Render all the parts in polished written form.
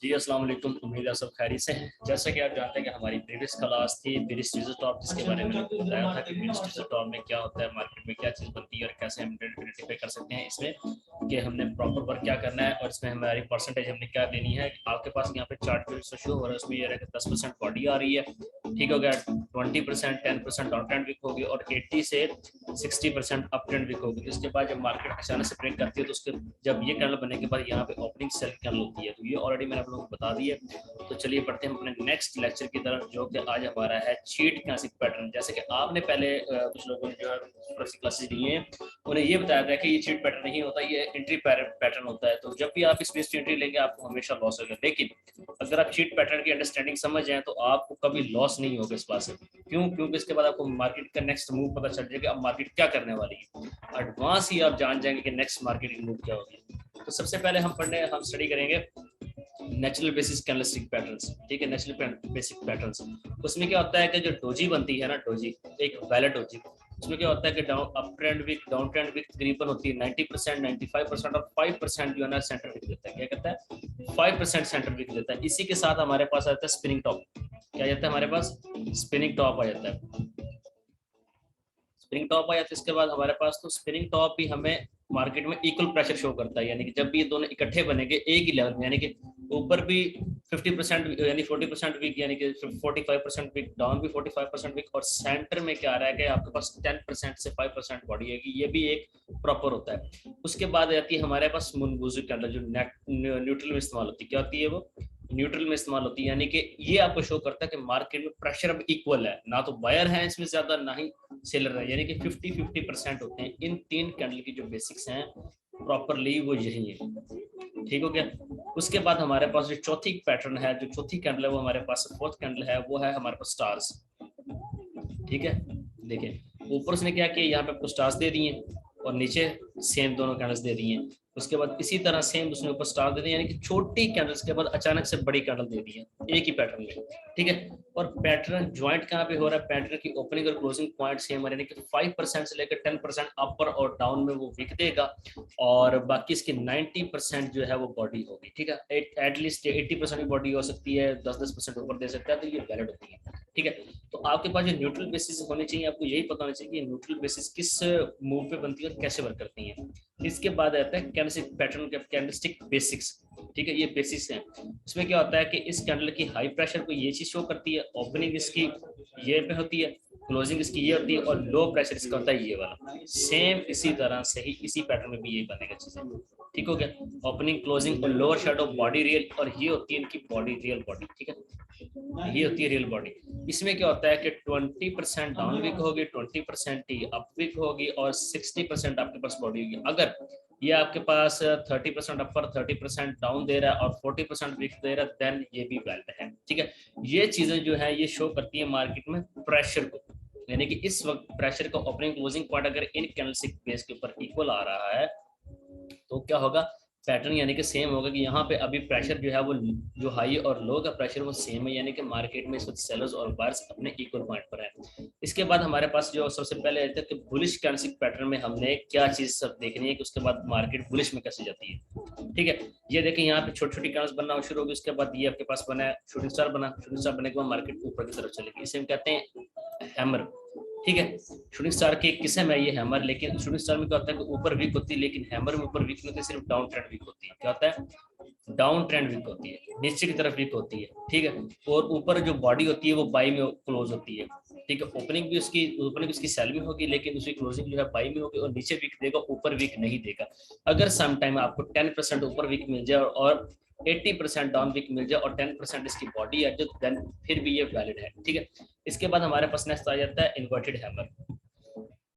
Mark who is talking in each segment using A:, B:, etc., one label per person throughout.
A: जी अस्सलाम वालेकुम। उम्मीद है सब खैरियत से हैं। जैसा कि आप जानते हैं कि हमारी प्रीवियस क्लास थी बिरिश डिजिटल टॉप, जिसके बारे में आपको बताया था कि बिरिश डिजिटल टॉप में क्या होता है, मार्केट में क्या चीज़ बनती है और कैसे हम आइडेंटिफाई कर सकते हैं इसमें कि हमने प्रॉपर वर्क क्या करना है और इसमें हमारी परसेंटेज हमने क्या देनी है। आपके पास यहाँ पे चार्ट पे शो हो रहा है, उसमें ये रहा कि 10% बॉडी आ रही है, ठीक हो गया। 20% 10% डाउन ट्रेंड वीक होगी और 80 से 60% अप ट्रेंड वीक होगी। इसके बाद जब मार्केट अचानक से ब्रेक करती है तो उसके जब ये कैंडल बनने के बाद यहाँ पे ओपनिंग सेल कैंडल होती है, तो ये ऑलरेडी मैंने आप लोगों को बता दी है। तो चलिए पढ़ते हैं अपने नेक्स्ट लेक्चर की तरफ, जो कि आज हमारा है चीट क्लासिक पैटर्न। जैसे कि आपने पहले कुछ लोगों ने जो क्लासेस ली हैं उन्हें ये बताया था कि ये चीट पैटर्न नहीं होता, ये एंट्री पैटर्न होता है। तो जब भी आप इस बेस पे एंट्री लेंगे आपको हमेशा लॉस होगा, लेकिन अगर आप चीट पैटर्न की अंडरस्टैंडिंग समझ जाए तो आपको कभी लॉस नहीं होगा इस बात से। क्यों? क्योंकि इसके बाद आपको मार्केट का नेक्स्ट मूव पता चल जाएगा, अब मार्केट क्या करने वाली है। एडवांस ही आप जान जाएंगे कि नेक्स्ट मार्केट मूव क्या होगी। तो सबसे पहले हम स्टडी करेंगे नेचुरल बेसिस कैंडलस्टिक पैटर्न्स, ठीक है। नेचुरल बेसिक पैटर्न्स, उसमें क्या होता है कि जो डोजी बनती है ना, डोजी एक वैलिड डोजी, उसमें क्या होता है कि down up trend wick down trend wick तकरीबन होती है 90%, 95% और 5% जो है ना सेंटर वीक देता है। क्या कहता है? 5% सेंटर वीक देता है। इसी के साथ हमारे पास आता है स्पिनिंग टॉप। क्या जाता है हमारे पास? स्पिनिंग टॉप आ जाता है। स्पिनिंग टॉप आया तो इसके बाद हमारे पास तो स्पिनिंग टॉप भी हमें मार्केट में इक्वल प्रेशर शो करता है, यानी कि जब भी ये दोनों इकट्ठे बनेंगे एक ही लेवल में, यानी कि ऊपर भी 50% यानी 40% वीक, यानी कि 45% वीक, डाउन भी 45% वीक, और सेंटर में क्या आ रहा है कि आपके पास 10% से 5% बॉडी है, ये भी एक प्रॉपर होता है। उसके बाद आती है हमारे पास मुनबुजु कैंडल, जो न्यूट्रल में इस्तेमाल होती है। क्या होती है वो? न्यूट्रल में इस्तेमाल होती है, यानी कि ये आपको शो करता है कि मार्केट में प्रेशर अब इक्वल है, ना तो बायर है इसमें ज्यादा ना ही सेलर है, यानी कि 50-50% होते हैं। इन तीन कैंडल की जो बेसिक्स हैं प्रॉपरली वो यही है, ठीक हो गया। उसके बाद हमारे पास जो चौथी पैटर्न है, जो चौथी कैंडल है वो हमारे पास फोर्थ कैंडल है, वो है हमारे पास स्टार्स, ठीक है। देखिए ऊपर उसने क्या किया, यहाँ पे आपको स्टार्स दे दिए और नीचे सेम दोनों कैंडल्स दे दिए। उसके बाद इसी तरह सेम उसने ऊपर स्टार दे दिए, यानी कि छोटी कैंडल्स के बाद अचानक से बड़ी कैंडल दे दी है एक ही पैटर्न में, ठीक है। और पैटर्न ज्वाइंट कहाँ पे हो रहा है? पैटर्न की ओपनिंग और क्लोजिंग पॉइंट सेम है, यानी कि 5% से लेकर 10% अपर और डाउन में वो विक देगा, और बाकी इसकी 90% जो है वो बॉडी होगी, ठीक है। एटलीस्ट 80% की बॉडी हो सकती है, 10-10% ऊपर दे सकता है, तो ये वैलिड होती है, ठीक है। तो आपके पास जो न्यूट्रल बेसिस होने चाहिए, आपको यही पता होना चाहिए कि न्यूट्रल बेसिस किस मूव पे बनती है और कैसे वर्क करती है। इसके बाद आता है कैंडलस्टिक पैटर्न, कैंडलस्टिक बेसिक्स, ठीक है। ये बेसिक्स हैं। इसमें क्या होता है कि इस कैंडल की हाई प्रेशर को ये चीज शो करती है, ओपनिंग इसकी ये पे होती है, क्लोजिंग इसकी ये होती है, और लो प्रेशर इसका होता है ये वाला। सेम इसी तरह से ही इसी पैटर्न में भी यही बनेगा चीजें, ठीक हो गया। ओपनिंग क्लोजिंग और लोअर शेडो बॉडी रियल, और ये होती है इनकी बॉडी रियल बॉडी, ठीक है। ये होती है रियल बॉडी। इसमें क्या होता है कि 20% डाउन वीक होगी, 20% ही अप वीक होगी, और 60% आपके पास बॉडी होगी। अगर ये आपके पास 30% अपर 30% डाउन दे रहा है और 40% वीक दे रहा है, देन ये भी वैलिड है, ठीक है। ये चीजें जो है ये शो करती है मार्केट में प्रेशर को, यानी कि इस वक्त प्रेशर का ओपनिंग क्लोजिंग पॉइंट अगर इन कैंडलस्टिक बेस के ऊपर इक्वल आ रहा है तो क्या होगा? पैटर्न यानी कि सेम होगा कि यहाँ पे अभी प्रेशर जो है वो जो हाई और लो का प्रेशर वो सेम है, यानी कि मार्केट में इस वक्त सेलर्स और बायर्स अपने इक्वल पॉइंट पर है। इसके बाद हमारे पास जो सबसे पहले आता है कि बुलिश कैंडलस्टिक पैटर्न में हमने क्या चीज सब देखनी है कि उसके बाद मार्केट बुलिश में कैसे जाती है, ठीक है। ये देखिए यहाँ पे छोटी छोटी कैंडल्स बनना शुरू होगी, उसके बाद ये आपके पास बना है शूटिंग स्टार बना, शूटिंग स्टार बनने के बाद मार्केट ऊपर की तरफ चलेगी, इसे हम कहते हैं हैमर, ठीक है। शूटिंग स्टार की किस्म है ये हैमर, लेकिन शूटिंग स्टार में क्या होता है कि ऊपर वीक होती है, लेकिन हैमर में ऊपर वीक नहीं होती, सिर्फ डाउन ट्रेंड वीक होती है। क्या होता है? डाउन ट्रेंड वीक होती है, नीचे की तरफ वीक होती है, ठीक है। और ऊपर जो बॉडी होती है वो बाई में क्लोज होती है, ठीक है। ओपनिंग उसकी सेल में होगी, लेकिन उसकी क्लोजिंग जो है बाई में होगी, और नीचे वीक देगा, ऊपर वीक नहीं देगा। अगर सम टाइम आपको 10% ऊपर वीक मिल जाए और 80% डाउन वीक मिल जाए और 10% इसकी बॉडी है, जो देन फिर भी ये वैलिड है, ठीक है। इसके बाद हमारे पास नेक्स्ट आ जाता है इन्वर्टेड हैमर।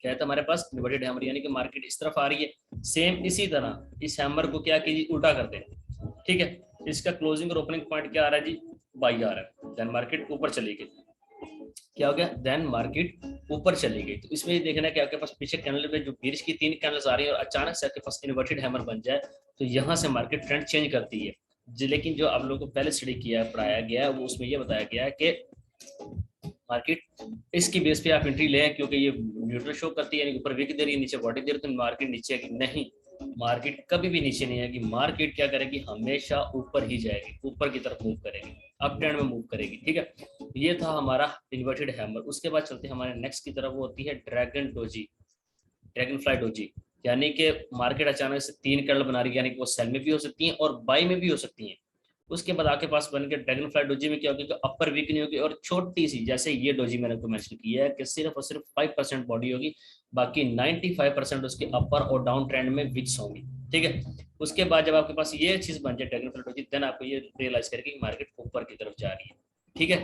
A: क्या है हमारे पास? इन्वर्टेड हैमर, यानी कि मार्केट इस तरफ आ रही है, सेम इसी तरह इस हैमर को क्या कीजिए, उल्टा कर दें, ठीक है। इसका क्लोजिंग और ओपनिंग पॉइंट क्या आ रहा है जी? बाई आ रहा है, देन मार्केट ऊपर चली गई। क्या हो गया? देन मार्केट ऊपर चली गई। तो इसमें ये देखना है कि आपके पास पीछे कैंडल में जो बीच की 3 कैंडल्स आ रही है और अचानक से आपके पास इन्वर्टेड हैमर बन जाए, तो यहाँ से मार्केट ट्रेंड चेंज करती है। लेकिन जो आप लोगों को पहले स्टडी किया पढ़ाया गया है वो उसमें ये बताया गया है कि मार्केट इसकी बेस पे आप एंट्री लें, क्योंकि ये न्यूट्रल शो करती है, यानी ऊपर विक दे रही है नीचे बॉडी दे रही है, तो मार्केट नीचे नहीं, मार्केट कभी भी नीचे नहीं आएगी, मार्केट क्या करेगी, हमेशा ऊपर ही जाएगी, ऊपर की तरफ मूव करेगी, अप ट्रेंड में मूव करेगी। ठीक है, ये था हमारा इन्वर्टेड हैमर। उसके बाद चलते हैं हमारे नेक्स्ट की तरफ, वो होती है dragon doji, dragon fly doji. यानी कि मार्केट अचानक से 3 कैंडल बना रही है, यानी कि वो सेल में भी हो सकती हैं और बाई में भी हो सकती हैं। उसके बाद आपके पास बन के ड्रैगन फ्लाई डोजी में क्या होगी कि अपर वीक नहीं होगी और छोटी सी, जैसे ये डोजी मैंने आपको मेंशन किया है कि सिर्फ और सिर्फ 5% बॉडी होगी, बाकी 95% उसके अपर और डाउन ट्रेंड में विक्स होंगी। ठीक है, उसके बाद जब आपके पास ये चीज बन जाए ड्रैगन फ्लाई डोजी, देन आपको ये रियलाइज करेगी कि मार्केट ऊपर की तरफ जा रही है। ठीक है,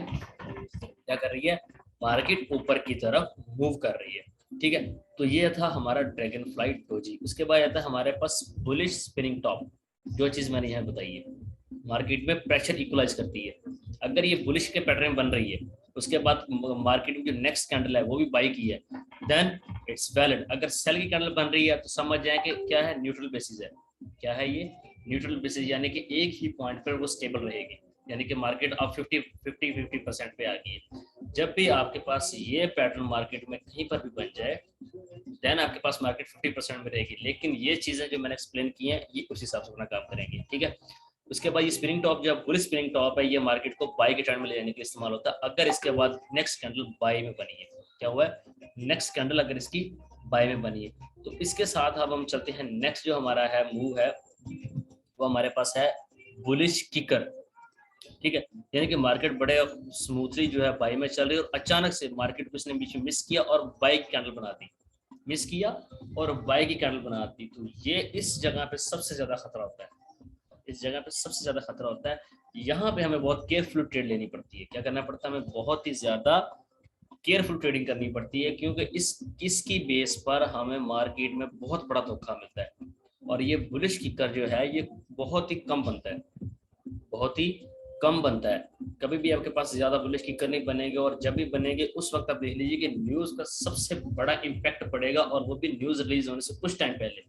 A: क्या कर रही है, मार्केट ऊपर की तरफ मूव कर रही है। ठीक है, तो ये था हमारा ड्रैगन फ्लाई डोजी। उसके बाद आता है हमारे पास बुलिश स्पिनिंग टॉप। जो चीज मैंने यहाँ बताई है, मार्केट में प्रेशर इक्वलाइज करती है। अगर ये बुलिश के पैटर्न बन रही है, उसके बाद मार्केट में जो नेक्स्ट कैंडल है वो भी बाई की है, देन इट्स वैलिड। अगर सेल की कैंडल बन रही है तो समझ जाए कि क्या है, न्यूट्रल बेसिस है। क्या है ये, न्यूट्रल बेसिस, यानी कि एक ही पॉइंट पर वो स्टेबल रहेगी, यानी कि मार्केट अब 50% पे आ गई है। जब भी आपके पास ये पैटर्न मार्केट में कहीं पर भी बन जाए, देन आपके पास मार्केट 50% में रहेगी। लेकिन ये चीजें जो मैंने एक्सप्लेन की हैं, ये उस हिसाब से अपना काम करेंगे। ठीक है, उसके बाद ये स्पिनिंग टॉप, जो बुलिश स्पिनिंग टॉप है, ये मार्केट को बाई के ट्रेंड में ले जाने के लिए इस्तेमाल होता है। अगर इसके बाद नेक्स्ट कैंडल बाई में बनी है, क्या हुआ है, नेक्स्ट कैंडल अगर इसकी बाई में बनी है, तो इसके साथ अब हम चलते हैं नेक्स्ट जो हमारा है मूव है, वो हमारे पास है बुलिश किकर। ठीक है, यानी कि मार्केट बड़े स्मूथली जो है बाई में चल रही है और अचानक से मार्केट को इसने बीच में मिस किया और बाई कैंडल बना दी, मिस किया और बाई की कैंडल बना दी। तो ये इस जगह पे सबसे ज्यादा खतरा होता है, इस जगह पे सबसे ज्यादा खतरा होता है। यहाँ पे हमें बहुत केयरफुल ट्रेड लेनी पड़ती है। क्या करना पड़ता है, हमें बहुत ही ज्यादा केयरफुल ट्रेडिंग करनी पड़ती है, क्योंकि इसकी बेस पर हमें मार्केट में बहुत बड़ा धोखा मिलता है। और ये बुलिश किकर जो है, ये बहुत ही कम बनता है, बहुत ही कम बनता है। कभी भी आपके पास ज्यादा बुलिश किकर नहीं बनेंगे, और जब भी बनेंगे उस वक्त आप देख लीजिए कि न्यूज का सबसे बड़ा इम्पैक्ट पड़ेगा, और वो भी न्यूज रिलीज होने से कुछ टाइम पहले,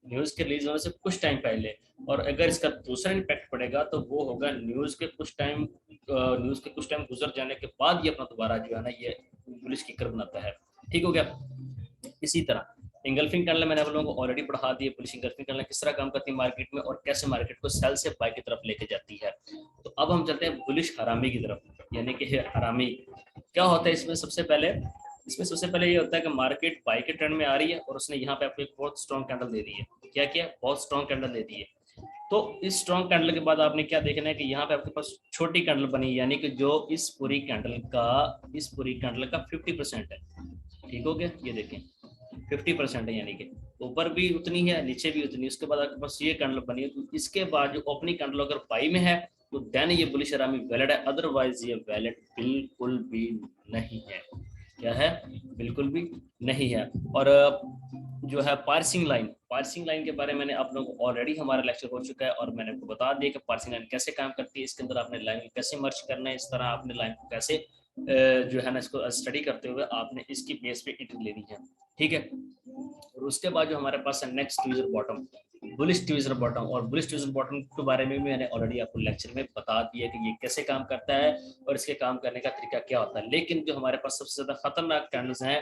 A: न्यूज के रिलीज होने से कुछ टाइम पहले। और अगर इसका दूसरा इम्पैक्ट पड़ेगा तो वो होगा न्यूज के कुछ टाइम गुजर जाने के बाद ये अपना दोबारा जो है ना, ये बुलिश किकर बनाता है। ठीक हो गया। इसी तरह इंगल्फिंग कैंडल मैंने आप लोगों को ऑलरेडी पढ़ा दी है, बुलिश इंगल्फिंग कैंडल किस तरह काम करती है मार्केट में और कैसे मार्केट को सेल से बाय की तरफ लेके जाती है। तो अब हम चलते हैं बुलिश हरामी की तरफ, यानी कि हरामी क्या होता है इसमें। सबसे पहले ये होता है कि मार्केट बाय के ट्रेंड में आ रही है और उसने यहाँ पे आपको एक बहुत स्ट्रॉन्ग कैंडल दे दी है। क्या किया, बहुत स्ट्रॉन्ग कैंडल दे दी है। तो इस स्ट्रॉन्ग कैंडल के बाद आपने क्या देखना है कि यहाँ पे आपके पास छोटी कैंडल बनी, यानी कि जो इस पूरी कैंडल का 50% है। ठीक हो गया, ये देखें 50% है, यानी कि ऊपर भी उतनी है नीचे भी उतनी। उसके बाद आपके पास ये कैंडल बनी है, तो इसके बाद जो ओपनिंग कैंडल अगर बाई में है तो देन ये बुलिश हरामी वैलिड है, अदरवाइज ये वैलिड बिल्कुल भी नहीं है। क्या है, बिल्कुल भी नहीं है। और जो है पार्सिंग लाइन के बारे में मैंने आप लोगों को ऑलरेडी हमारा लेक्चर हो चुका है और मैंने आपको बता दिया कि पार्सिंग लाइन कैसे काम करती है, इसके अंदर आपने लाइन कैसे मर्ज करना है, इस तरह आपने लाइन को कैसे जो है ना इसको स्टडी करते हुए आपने इसकी बेस पे एंट्री लेनी है। ठीक है, और उसके बाद जो हमारे पास है next tweezer bottom, bullish tweezer bottom. और बुलिश ट्वीजर बॉटम के बारे में मैंने ऑलरेडी आपको लेक्चर में बता दिया कि ये कैसे काम करता है और इसके काम करने का तरीका क्या होता है। लेकिन जो हमारे पास सबसे ज्यादा खतरनाक कैंडल्स हैं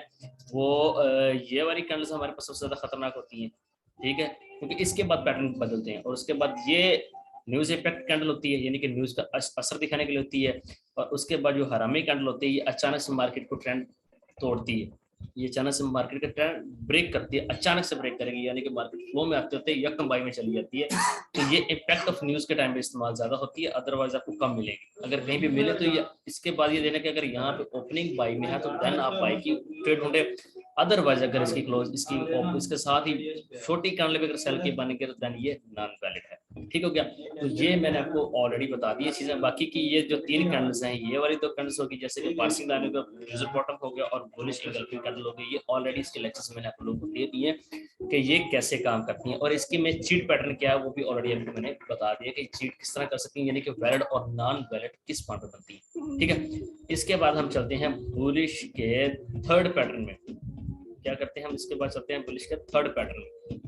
A: वो ये वाली कैंडल्स हमारे पास सबसे ज्यादा खतरनाक होती हैं। ठीक है, क्योंकि इसके बाद पैटर्न बदलते हैं और उसके बाद ये न्यूज इफेक्ट कैंडल होती है, यानी कि न्यूज का असर दिखाने के लिए होती है। और उसके बाद जो हरामी कैंडल होती है, ये अचानक से मार्केट को ट्रेंड तोड़ती है, ये अचानक से मार्केट का ट्रेंड ब्रेक करती है, अचानक से ब्रेक करेगी, यानी कि मार्केट फ्लो में आते होते यकम बाई में चली जाती है। तो ये इम्पैक्ट ऑफ न्यूज के टाइम पे इस्तेमाल ज्यादा होती है, अदरवाइज आपको कम मिलेगी। अगर कहीं भी मिले तो ये इसके बाद ये देना कि अगर यहाँ पे ओपनिंग बाई में है तो देन आप बाई की ट्रेड ढूंढे, अदरवाइज अगर इसकी क्लोज इसके साथ ही छोटी कैंडल अगर सेल की बनेंगे तो देन ये नॉन वैलिड है। ठीक हो गया, तो ये मैंने आपको ऑलरेडी बता दी चीजें। बाकी की ये जो 3 कैंडल्स हैं, ये वाली 2 कैंडल्स होगी जैसे कि पार्सिंग लाइन का ट्वीजर बॉटम हो गया और बुलिश इंगल्फिंग कैंडल हो गई, ये ऑलरेडी इसके लेक्चर्स मैंने आप लोगों को दे दिए कि ये कैसे काम करती हैं। और इसके में चीट पैटर्न क्या है वो भी ऑलरेडी आपको मैंने बता दिया कि चीट किस तरह कर सकती है, यानी कि वैलिड और नॉन वैलिड किस पॉइंट पर बनती है। ठीक है, इसके बाद हम चलते हैं बुलिश के थर्ड पैटर्न में। क्या करते हैं हम, इसके बाद चलते हैं बुलिश के थर्ड पैटर्न,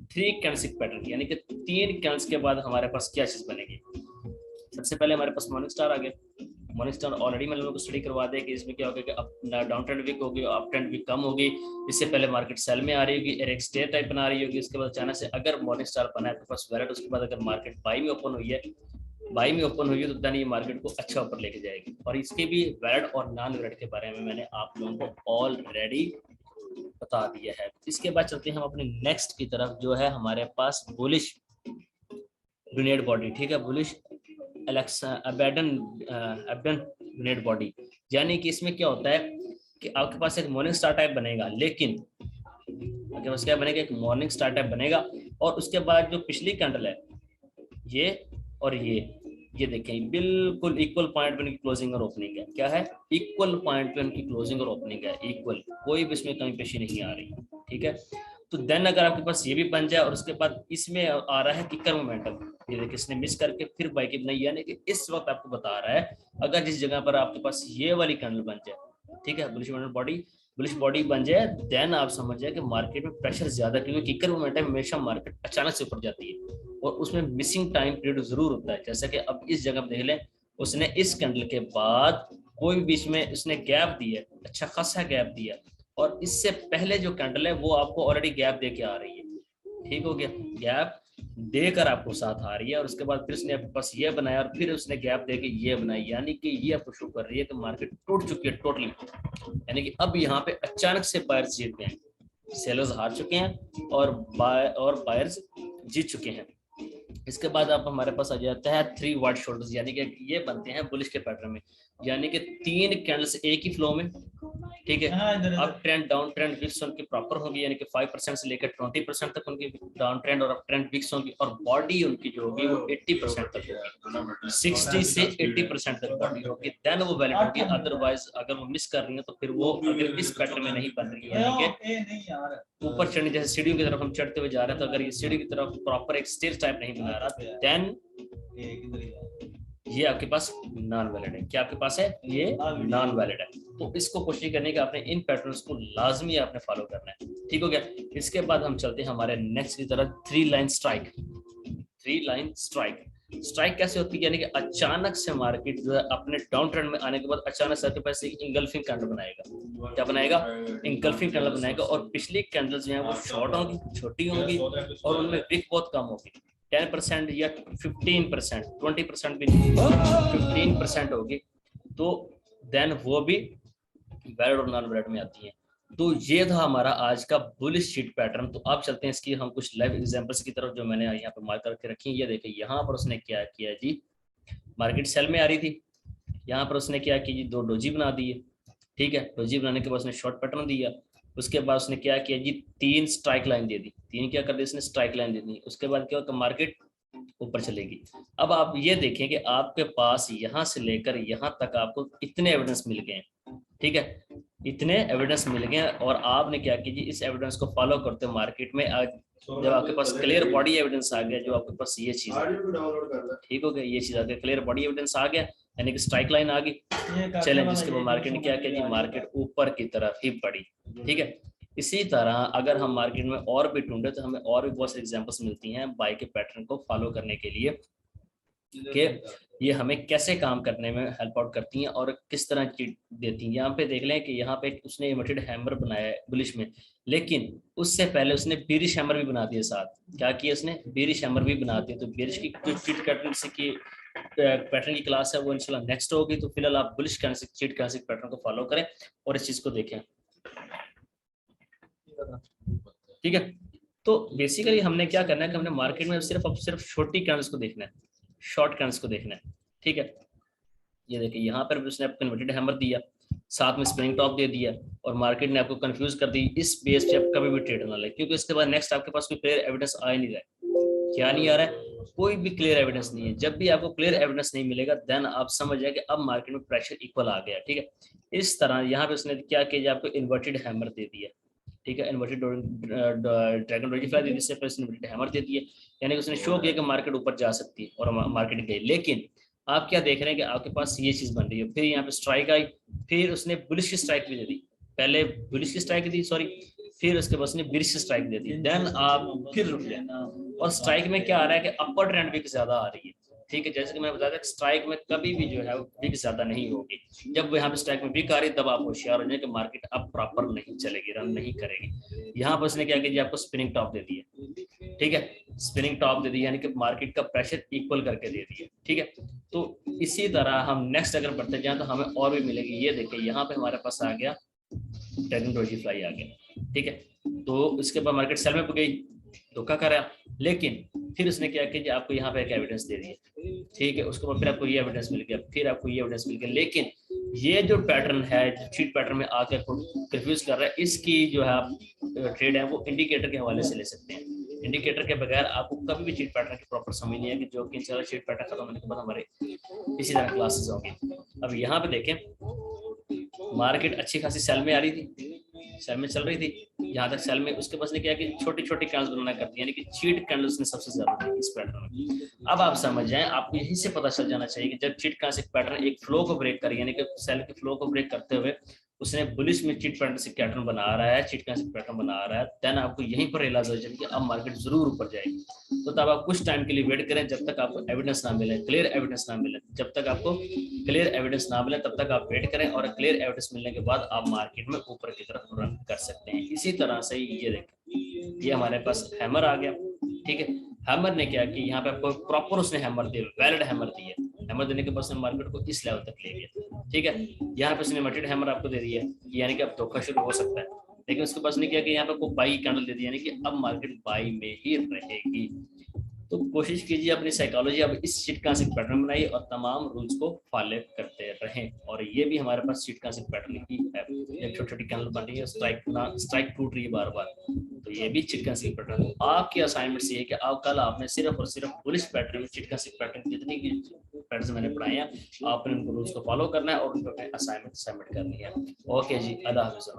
A: 3 कैंडलस्टिक पैटर्न, यानी कि 3 कैंडल्स के बाद हमारे पास क्या चीज बनेगी। सबसे पहले हमारे पास मॉर्निंग स्टार आ गया, मॉर्निंग स्टार ऑलरेडी मैंने लोगों को स्टडी करवा दिया कि इसमें क्या होगा कि अप डाउन ट्रेंड वीक होगी, अप ट्रेंड वीक कम होगी। इससे पहले मार्केट सेल में आ रही होगी, एक स्टे टाइप बना रही होगी, उसके बाद अचानक से अगर मॉर्निंग स्टार बना है तो फर्स्ट वैलेट, उसके बाद अगर मार्केट बाई में ओपन हुई है, बाई में ओपन हुई है तो देन ये मार्केट को अच्छा ऊपर लेके जाएगी। और इसके भी वैलिड और नॉन वैलिड के बारे में मैंने आप लोगों को ऑलरेडी बता दिया है। इसके बाद चलते हैं हम अपने नेक्स्ट की तरफ, जो है हमारे पास बुलिश ब्रुनेट बॉडी। ठीक है, बुलिश अबैंडन ब्रुनेट बॉडी, यानी कि इसमें क्या होता है कि आपके पास एक मॉर्निंग स्टार टाइप बनेगा, लेकिन आपके पास क्या बनेगा, एक मॉर्निंग स्टार टाइप बनेगा, और उसके बाद जो पिछली कैंडल है ये और ये देखें बिल्कुल इक्वल पॉइंट पे उनकी क्लोजिंग और ओपनिंग है। क्या है, इक्वल पॉइंट पे उनकी क्लोजिंग और ओपनिंग है, इक्वल, कोई भी इसमें कमी पेशी नहीं आ रही। ठीक है, तो देन अगर आपके पास ये भी बन जाए और उसके बाद इसमें आ रहा है किकर मोमेंटम, ये देखिए इसने मिस करके फिर बाई की बनाई, यानी कि इस वक्त आपको बता रहा है अगर जिस जगह पर आपके पास ये वाली कैंडल बन जाए, ठीक है, बुलिश बॉडी बन जाए, देन आप समझ जाए कि मार्केट में प्रेशर ज्यादा, क्योंकि किकर मोमेंटम हमेशा मार्केट अचानक से ऊपर जाती है और उसमें मिसिंग टाइम पीरियड जरूर होता है। जैसा कि अब इस जगह देख लें, उसने इस कैंडल के बाद कोई बीच में उसने गैप दिया, अच्छा खासा गैप दिया, और इससे पहले जो कैंडल है वो आपको ऑलरेडी गैप दे के आ रही है। ठीक हो गया, गैप देकर आपको साथ आ रही है, और उसके बाद फिर उसने आपके पास ये बनाया और फिर उसने गैप देके ये बनाई, यानी कि ये आपको शो कर रही है कि मार्केट टूट चुकी है टोटली, यानी कि अब यहाँ पे अचानक से बायर्स जीत गए हैं, सेलर्स हार चुके हैं और बायर्स जीत चुके हैं। इसके बाद आप हमारे पास आ जाता है 3 वाइट शोल्डर्स, यानी कि ये बनते हैं बुलिश के पैटर्न में, यानी कि 3 कैंडल्स एक ही फ्लो में। ठीक है, up trend down trend wicks उनकी प्रॉपर होगी, यानी कि 5% से लेकर 20% तक उनकी डाउन ट्रेंड और अप ट्रेंड विक्स होगी, और बॉडी उनकी जो होगी वो 80% तक होगी, 60 से 80% तक बॉडी होगी, देन वो वैलिड होगी। अदरवाइज अगर वो मिस कर रही है तो फिर वो अगर इस पैटर्न में नहीं बन रही है, यानी कि ऊपर चढ़ने जैसे सीढ़ियों की तरफ हम चढ़ते हुए जा रहे हैं, तो अगर ये सीढ़ी की तरफ प्रॉपर एक स्टेयर टाइप नहीं बना रहा, देन ये आपके पास नॉन वैलिड है। क्या आपके पास है, ये नॉन वैलिड है। तो इसको कोशिश करने का आपने इन पैटर्न्स को लाजमी आपने फॉलो करना है। ठीक हो गया, इसके बाद हम चलते हैं हमारे नेक्स्ट की तरफ, 3 line strike. 3 line strike, strike कैसे होती है, यानी कि अचानक से मार्केट जो है अपने डाउन ट्रेंड में आने के बाद अचानक से आपके पास एक इंगल्फिंग कैंडल बनाएगा। क्या बनाएगा, इंगल्फिंग कैंडल बनाएगा, और पिछली कैंडल्स जो है वो शॉर्ट होंगी, छोटी होंगी, और उनमें विक बहुत कम होगी, 10% या 15%, 20% भी नहीं, 15% होगी, तो देन वो भी वैलिड और नॉन वैलिड में आती है। तो ये था हमारा आज का बुलिश शीट पैटर्न। तो आप चलते हैं इसकी हम कुछ लाइव एग्जांपल्स की तरफ, जो मैंने यहाँ पर मार्क करके रखी है। ये देखिए यहाँ पर उसने क्या किया जी, मार्केट सेल में आ रही थी, यहाँ पर उसने क्या किया जी, 2 डोजी बना दिए। ठीक है, डोजी बनाने के बाद उसने शॉर्ट पैटर्न दिया, उसके बाद उसने क्या किया जी, 3 स्ट्राइक लाइन दे दी, 3 क्या कर दी इसने, स्ट्राइक लाइन दे दी। उसके बाद क्या होगा, मार्केट ऊपर चलेगी। अब आप ये देखें कि आपके पास यहाँ से लेकर यहाँ तक आपको इतने एविडेंस मिल गए, ठीक है, इतने एविडेंस मिल गए, और आपने क्या कीजिए, इस एविडेंस को फॉलो करते हो मार्केट में। जब आपके पास क्लियर बॉडी एविडेंस आ गया, जो आपके पास ये चीज है, ठीक हो गया, ये चीज आ गया, क्लियर बॉडी एविडेंस आ गया, यानी कि स्ट्राइक लाइन आ गई, चलें, जिसके बाद मार्केट ने क्या किया जी, मार्केट ऊपर की तरफ ही बढ़ी। ठीक है, इसी तरह अगर हम मार्केट में और भी ढूंढे तो हमें और भी बहुत सारी एग्जांपल्स मिलती हैं बाय के पैटर्न को फॉलो करने के लिए, कि ये हमें कैसे काम करने में हेल्प आउट करती हैं और किस तरह चीट देती हैं। यहाँ पे देख लें कि यहाँ पे उसने इन्वर्टेड हैमर बनाया है बुलिश में, लेकिन उससे पहले उसने बीरिश हैमर भी बना दिया साथ। क्या किया उसने, बीरिश हैमर भी बना दिया। तो बीरिश की जो चीट पैटर्न से की पैटर्न की क्लास है वो इंशाल्लाह नेक्स्ट होगी। तो फिलहाल आप bullish candlestick cheat candlestick pattern को फॉलो करें और इस चीज को देखें। ठीक है, तो बेसिकली हमने क्या करना है कि हमने मार्केट में सिर्फ छोटी कैंडल्स को देखना है, शॉर्ट कैंडल्स को देखना है। ठीक है, ये देखिए यहाँ पर भी उसने आपको इन्वर्टेड हैमर दिया, साथ में स्प्रिंग टॉप दे दिया, और मार्केट ने आपको कंफ्यूज कर दी। इस बेस पे आप कभी भी ट्रेड ना ले, क्योंकि इसके बाद नेक्स्ट आपके पास कोई क्लियर एविडेंस आ ही नहीं रहा है। क्या नहीं आ रहा है, कोई भी क्लियर एविडेंस नहीं है। जब भी आपको क्लियर एविडेंस नहीं मिलेगा, देन आप समझ जाए कि अब मार्केट में प्रेशर इक्वल आ गया। ठीक है, इस तरह यहाँ पे उसने क्या किया, आपको इन्वर्टेड हैमर दे दिया। ठीक है, इन्वर्टेड ड्रैगन डोजी फ्लाई दी, जिससे फिर इन्वर्टेड हैमर दे दिए, यानी कि उसने शो किया कि मार्केट ऊपर जा सकती है और मार्केट गई। लेकिन आप क्या देख रहे हैं कि आपके पास ये चीज बन रही है, फिर यहाँ पे स्ट्राइक आई, फिर उसने बुलिश की स्ट्राइक भी दे दी, पहले बुलिश की स्ट्राइक दी सॉरी, फिर उसके बाद उसने बिरिश स्ट्राइक दे दी, देन आप फिर रुक गए। और स्ट्राइक में क्या आ रहा है कि अपर ट्रेंड भी ज्यादा आ रही है, ठीक है, जैसे कि मैं बताया था स्ट्राइक में कभी भी जो है विक ज्यादा नहीं होगी। जब यहाँ पे स्ट्राइक में विक आ रही है तब आप होशियार हो जाए कि मार्केट अब प्रॉपर नहीं चलेगी, रन नहीं करेगी। यहाँ पर उसने क्या किया, आपको स्पिनिंग टॉप दे दिया, ठीक है, स्पिनिंग टॉप दे दी यानी कि मार्केट का प्रेशर इक्वल करके दे दिया, ठीक है। तो इसी तरह हम नेक्स्ट अगर बढ़ते जाएं तो हमें और भी मिलेगी। ये देखिए यहाँ पे हमारे पास आ गया ड्रैगन डोजी फ्लाई आ गया, ठीक है। तो इसके बाद मार्केट सेल में गई, धोखा करा, लेकिन फिर उसने क्या किया, आपको यहाँ पे एक एविडेंस दे दिया, ठीक है। उसके बाद फिर आपको ये एविडेंस मिल गया, फिर आपको ये एविडेंस मिल गया। लेकिन ये जो पैटर्न है, जो चीट पैटर्न में आके आपको कंफ्यूज कर रहा है, इसकी जो है आप ट्रेड है वो इंडिकेटर के हवाले से ले सकते हैं। इंडिकेटर के बगैर आपको कभी भी चीट पैटर्न की प्रॉपर समझ नहीं है कि जो कि इंशाल्लाह चीट पैटर्न खत्म होने के बाद हमारे इसी तरह क्लासेस होंगी। अब यहाँ पे देखें, मार्केट अच्छी खासी सेल में आ रही थी, सेल में चल रही थी यहाँ तक सेल में, उसके बाद ने क्या कि छोटी छोटी कैंडल्स बनाना करती है, यानी कि चीट कैंडल्स ने सबसे ज्यादा दी इस पैटर्न में। अब आप समझ जाएं, आपको यहीं से पता चल जाना चाहिए कि जब चीट कैंडल पैटर्न एक फ्लो को ब्रेक करे, यानी कि सेल के फ्लो को ब्रेक करते हुए उसने बुलिश में चिट पैटर्न बना रहा है, चिट कैंडल पैटर्न बना रहा है, देन आपको यहीं पर रियलाइज हो जाए कि अब मार्केट जरूर ऊपर जाएगी। तो तब आप कुछ टाइम के लिए वेट करें, जब तक आपको एविडेंस ना मिले, क्लियर एविडेंस ना मिले, जब तक आपको क्लियर एविडेंस ना मिले तब तक आप वेट करें, और क्लियर एविडेंस मिलने के बाद आप मार्केट में ऊपर की तरफ रन कर सकते हैं। इसी तरह से ये देखें, ये हमारे पास हैमर आ गया, ठीक है। हैमर ने क्या कि यहाँ पे आपको प्रॉपर उसने हैमर दिया, वैलिड हैमर दिया, हैमर देने के बाद उसने मार्केट को इस लेवल तक ले गया, ठीक है। यहाँ पे उसने मटेड हैमर आपको दे दिया, यानी कि अब धोखा शुरू हो सकता है, लेकिन उसके पास ने क्या कि यहाँ पे आपको बाई कैंडल दे दी, यानी कि अब मार्केट बाई में ही रहेगी। तो कोशिश कीजिए अपनी साइकोलॉजी अब इस शीट का पैटर्न बनाइए और तमाम रूल्स को फॉलो करते रहें। और ये भी हमारे पास शीट का पैटर्न ही है, जब छोटी छोटी कैंडल बन रही है, स्ट्राइक टूट रही है बार बार, तो ये भी चिट का पैटर्न है। आपकी असाइनमेंट ये है कि आप कल आपने सिर्फ और सिर्फ बुलिश पैटर्न में चिट का पैटर्न जितनी की पैटर्न मैंने पढ़ाए हैं आपने उनको रूल्स को फॉलो करना है और उनको असाइनमेंट सबमिट करनी है। ओके जी, अल्लाह हाफिज़।